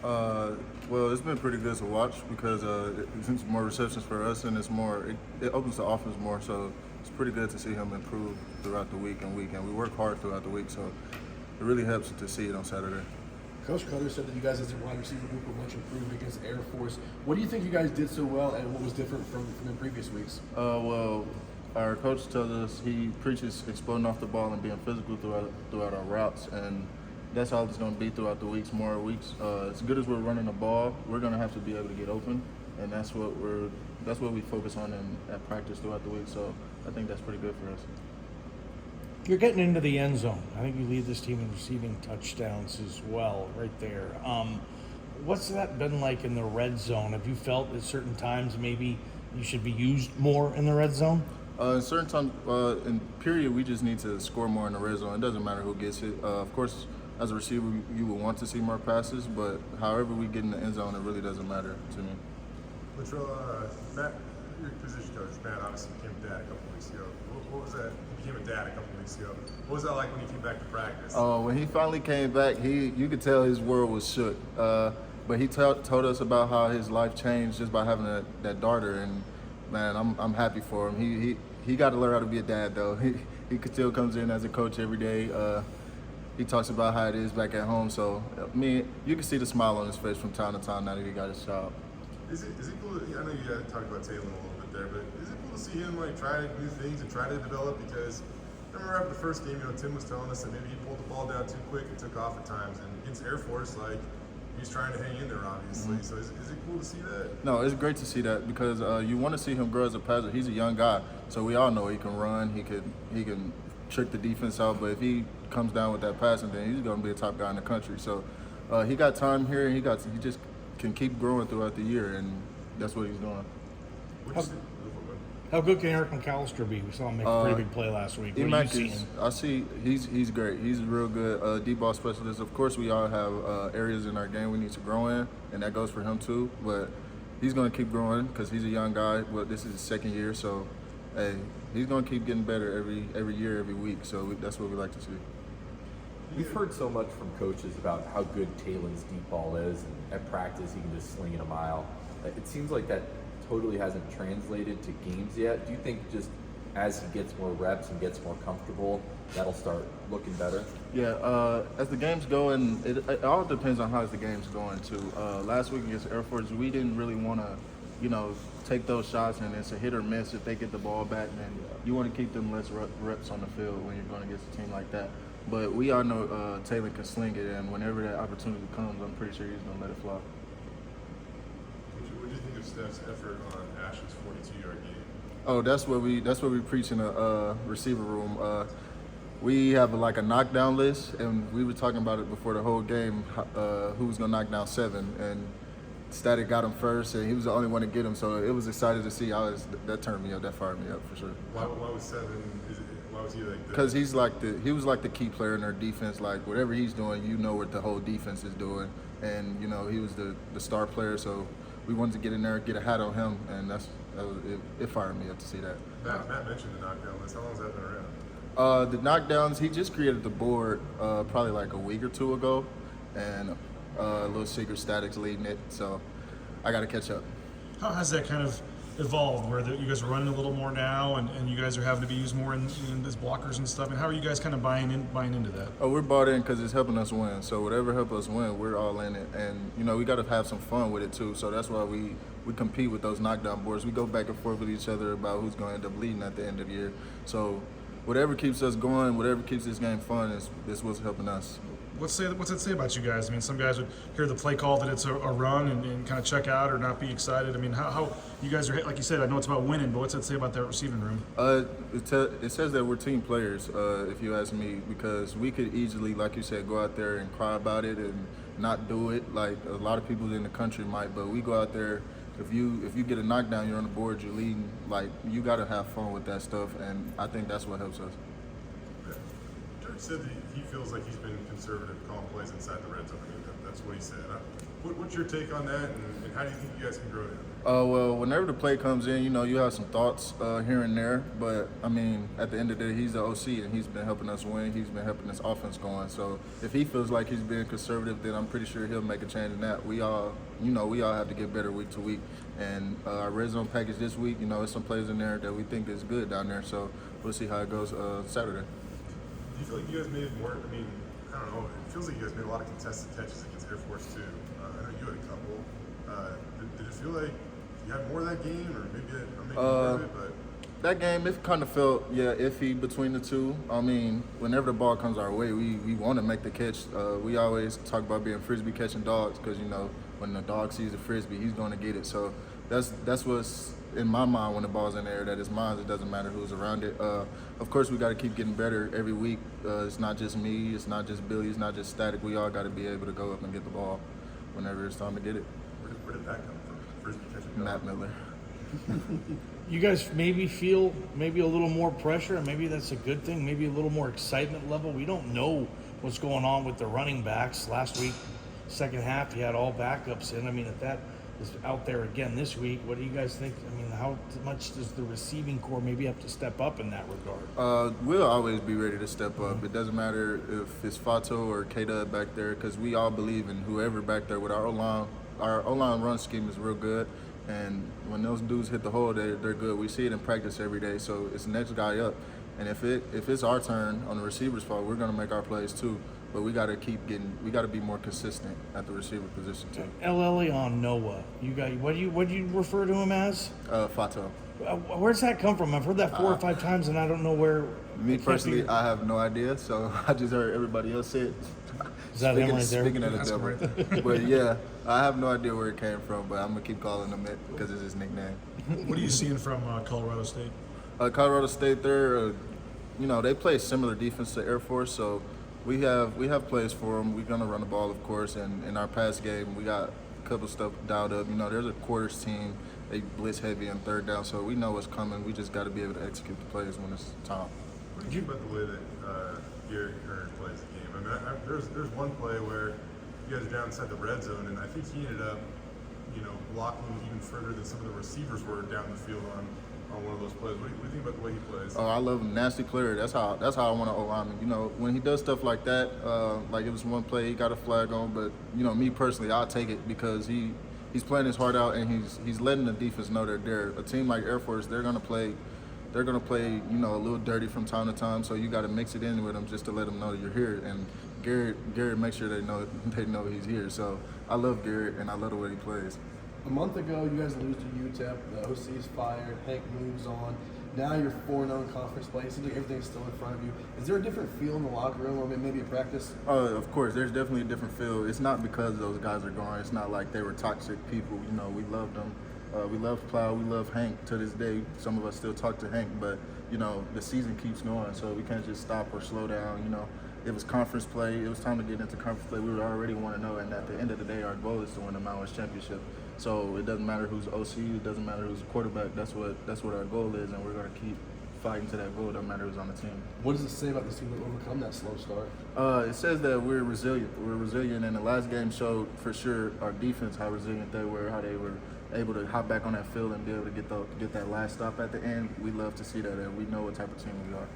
Well, it's been pretty good to watch because it's more receptions for us, and it opens the offense more. So it's pretty good to see him improve throughout the week. And we work hard throughout the week, so it really helps to see it on Saturday. Coach Cutter said that you guys as a wide receiver group were much improved against Air Force. What do you think you guys did so well, and what was different from the previous weeks? Well, our coach tells us he preaches exploding off the ball and being physical throughout our routes, and that's how it's going to be throughout the weeks. More weeks, as good as we're running the ball, we're going to have to be able to get open, and that's what we focus on at practice throughout the week. So I think that's pretty good for us. You're getting into the end zone. I think you lead this team in receiving touchdowns as well, right there. What's that been like in the red zone? Have you felt at certain times maybe you should be used more in the red zone? In certain times, in period, we just need to score more in the red zone. It doesn't matter who gets it. Of course, as a receiver, you would want to see more passes, but however we get in the end zone, it really doesn't matter to me. Latrell, Matt, your position coach, Matt, obviously became a dad a couple weeks ago. What was that? He became a dad a couple weeks ago. What was that like when he came back to practice? When he finally came back, you could tell his world was shook. But he told us about how his life changed just by having that daughter, and man, I'm happy for him. He got to learn how to be a dad though. He still comes in as a coach every day. He talks about how it is back at home. So you can see the smile on his face from time to time now that he got his child. Is it cool? I know you guys talked about Taylor a little bit there, but is it cool to see him try new things and try to develop? Because I remember after the first game, Tim was telling us that maybe he pulled the ball down too quick and took off at times. And against Air Force, he's trying to hang in there, obviously. Mm-hmm. So is it cool to see that? No, it's great to see that because you want to see him grow as a passer. He's a young guy, so we all know he can run. He can trick the defense out. But if he comes down with that passing, then he's going to be a top guy in the country. So he got time here, and he just can keep growing throughout the year, and that's what he's doing. How good can Eric McAllister be? We saw him make a pretty big play last week. I see he's great. He's real good. Deep ball specialist. Of course, we all have areas in our game we need to grow in, and that goes for him too. But he's going to keep growing because he's a young guy. But this is his second year, so hey, he's going to keep getting better every year, every week. So that's what we like to see. We've heard so much from coaches about how good Taylon's deep ball is, and at practice he can just sling it a mile. It seems like that totally hasn't translated to games yet. Do you think just as he gets more reps and gets more comfortable, that'll start looking better? Yeah, as the games go, and it all depends on how the game's going too. Last week against Air Force, we didn't really want to, take those shots, and it's a hit or miss if they get the ball back. Then you want to keep them less reps on the field when you're going against a team like that. But we all know Taylor can sling it, and whenever that opportunity comes, I'm pretty sure he's going to let it fly. What do you think of Steph's effort on Ash's 42-yard game? Oh, that's what we preach in the receiver room. We have a knockdown list, and we were talking about it before the whole game. Who was going to knock down 7, and Static got him first, and he was the only one to get him. So it was excited to see. That turned me up. That fired me up for sure. Why was 7? Why was he because he was like the key player in their defense. Like whatever he's doing, what the whole defense is doing, and he was the star player. So we wanted to get in there, get a hat on him, and it fired me up to see that. Matt mentioned the knockdown list. How long has that been around? The knockdowns, he just created the board probably like a week or two ago, and Little Secret Static's leading it. So I got to catch up. How has that kind of evolved, where you guys are running a little more now, and you guys are having to be used more in as blockers and stuff? And how are you guys kind of buying into that? Oh, we're bought in because it's helping us win. So whatever helps us win, we're all in it. And we got to have some fun with it too. So that's why we compete with those knockdown boards. We go back and forth with each other about who's going to end up leading at the end of the year. So whatever keeps us going, whatever keeps this game fun is what's helping us. What's that say about you guys? I mean, some guys would hear the play call that it's a run and kind of check out or not be excited. I mean, how you guys are, like you said, I know it's about winning, but what's that say about that receiving room? It says that we're team players, if you ask me, because we could easily, like you said, go out there and cry about it and not do it like a lot of people in the country might, but we go out there. If you get a knockdown, you're on the board, you're leading, you got to have fun with that stuff, and I think that's what helps us. Said that he feels like he's been conservative calling plays inside the red zone. I mean, that's what he said. What's your take on that, and how do you think you guys can grow that? Well, whenever the play comes in, you have some thoughts here and there. But, I mean, at the end of the day, he's the OC, and he's been helping us win. He's been helping this offense going. So if he feels like he's being conservative, then I'm pretty sure he'll make a change in that. We all have to get better week to week. And our red zone package this week, there's some plays in there that we think is good down there. So we'll see how it goes Saturday. Do you feel like you guys made more? I mean, I don't know. It feels like you guys made a lot of contested catches against Air Force too. I know you had a couple. Did it feel like you had more of that game, or maybe I'm making more of it? But that game, it kind of felt iffy between the two. I mean, whenever the ball comes our way, we want to make the catch. We always talk about being frisbee catching dogs because when the dog sees the frisbee, he's going to get it. So that's what's in my mind when the ball's in the air. That is mine. It doesn't matter who's around it. Of course, we got to keep getting better every week. It's not just me. It's not just Billy. It's not just Static. We all got to be able to go up and get the ball whenever it's time to get it. where did that come from? Frisbee catching dog? Matt Miller. You guys maybe feel a little more pressure, and maybe that's a good thing. Maybe a little more excitement level. We don't know what's going on with the running backs. Last week, second half, you had all backups in. I mean, if that is out there again this week, what do you guys think? I mean, how much does the receiving core maybe have to step up in that regard? We'll always be ready to step up. It doesn't matter if it's Fato or K-Dub back there, because we all believe in whoever back there with our O-line. Our O-line run scheme is real good, and when those dudes hit the hole, they're good. We see it in practice every day, so it's the next guy up. And if it's our turn on the receiver's fault, we're going to make our plays too. But we got to we got to be more consistent at the receiver position too. LL on Noah, what do you refer to him as? Fato. Where's that come from? I've heard that 4 or 5 times, and I don't know where. Me personally, I have no idea, so I just heard everybody else say it. Is that him right there? Speaking of the devil. But yeah, I have no idea where it came from, but I'm going to keep calling him it because it's his nickname. What are you seeing from Colorado State? Colorado State, they play similar defense to Air Force, so we have plays for them. We're going to run the ball, of course, and in our pass game, we got a couple stuff dialed up. There's a quarters team. They blitz heavy on third down, so we know what's coming. We just got to be able to execute the plays when it's time. What do you think about the way that Gary Kern plays the game? I mean, there's one play where you guys are down inside the red zone, and I think he ended up, blocking even further than some of the receivers were down the field on one of those plays. What do you think about the way he plays? Oh, I love him. Nasty clear. That's how I want to O-line him. When he does stuff like that, like it was one play he got a flag on, but me personally, I'll take it because he's playing his heart out and he's letting the defense know they're there. A team like Air Force, they're gonna play a little dirty from time to time. So you got to mix it in with them just to let them know that you're here. And Garrett makes sure they know he's here. So I love Garrett and I love the way he plays. A month ago, you guys lose to UTEP. The OC is fired. Hank moves on. Now you're 4-0 in conference play. It seems like everything's still in front of you. Is there a different feel in the locker room, or maybe a practice? Of course, there's definitely a different feel. It's not because those guys are gone. It's not like they were toxic people. We loved them. We love Plow. We love Hank to this day. Some of us still talk to Hank, but the season keeps going, so we can't just stop or slow down. It was conference play. It was time to get into conference play. We were already 1-0, and at the end of the day, our goal is to win the Mountain West Championship. So it doesn't matter who's OC. It doesn't matter who's the quarterback. That's what our goal is, and we're going to keep fighting to that goal. It doesn't matter who's on the team. What does it say about this team to overcome that slow start? It says that we're resilient. We're resilient, and the last game showed for sure our defense how resilient they were, how they were able to hop back on that field and be able to get that last stop at the end. We love to see that, and we know what type of team we are.